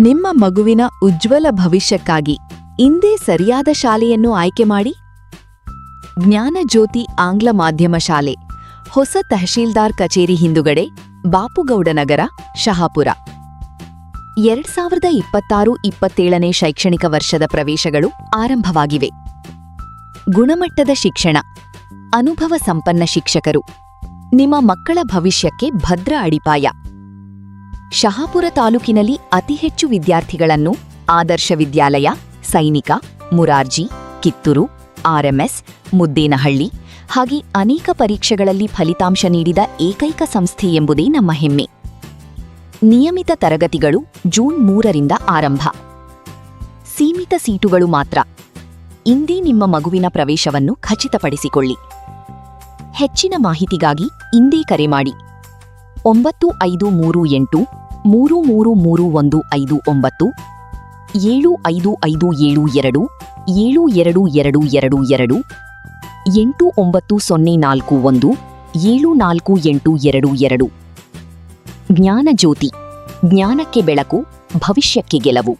ನಿಮ್ಮ ಮಗುವಿನ ಉಜ್ವಲ ಭವಿಷ್ಯಕ್ಕಾಗಿ ಇಂದೇ ಸರಿಯಾದ ಶಾಲೆಯನ್ನು ಆಯ್ಕೆ ಮಾಡಿ. ಜ್ಞಾನಜ್ಯೋತಿ ಆಂಗ್ಲ ಮಾಧ್ಯಮ ಶಾಲೆ, ಹೊಸ ತಹಶೀಲ್ದಾರ್ ಕಚೇರಿ ಹಿಂದುಗಡೆ, ಬಾಪುಗೌಡನಗರ, ಶಹಾಪುರ. 2026-27ನೇ ಶೈಕ್ಷಣಿಕ ವರ್ಷದ ಪ್ರವೇಶಗಳು ಆರಂಭವಾಗಿವೆ. ಗುಣಮಟ್ಟದ ಶಿಕ್ಷಣ, ಅನುಭವ ಸಂಪನ್ನ ಶಿಕ್ಷಕರು, ನಿಮ್ಮ ಮಕ್ಕಳ ಭವಿಷ್ಯಕ್ಕೆ ಭದ್ರ ಅಡಿಪಾಯ. ಶಹಾಪುರ ತಾಲೂಕಿನಲ್ಲಿ ಅತಿ ಹೆಚ್ಚು ವಿದ್ಯಾರ್ಥಿಗಳನ್ನು ಆದರ್ಶ ವಿದ್ಯಾಲಯ, ಸೈನಿಕ, ಮುರಾರ್ಜಿ, ಕಿತ್ತೂರು, ಆರ್ಎಂಎಸ್, ಮುದ್ದೇನಹಳ್ಳಿ ಹಾಗೆ ಅನೇಕ ಪರೀಕ್ಷೆಗಳಲ್ಲಿ ಫಲಿತಾಂಶ ನೀಡಿದ ಏಕೈಕ ಸಂಸ್ಥೆ ಎಂಬುದೇ ನಮ್ಮ ಹೆಮ್ಮೆ. ನಿಯಮಿತ ತರಗತಿಗಳು ಜೂನ್ 3ರಿಂದ ಆರಂಭ. ಸೀಮಿತ ಸೀಟುಗಳು ಮಾತ್ರ. ಇಂದೇ ನಿಮ್ಮ ಮಗುವಿನ ಪ್ರವೇಶವನ್ನು ಖಚಿತಪಡಿಸಿಕೊಳ್ಳಿ. ಹೆಚ್ಚಿನ ಮಾಹಿತಿಗಾಗಿ ಇಂದೇ ಕರೆ ಮಾಡಿ 9538 333159 75572 72222 89041 74822. ಜ್ಞಾನಜ್ಯೋತಿ, ಜ್ಞಾನಕ್ಕೆ ಬೆಳಕು, ಭವಿಷ್ಯಕ್ಕೆ ಗೆಲುವು.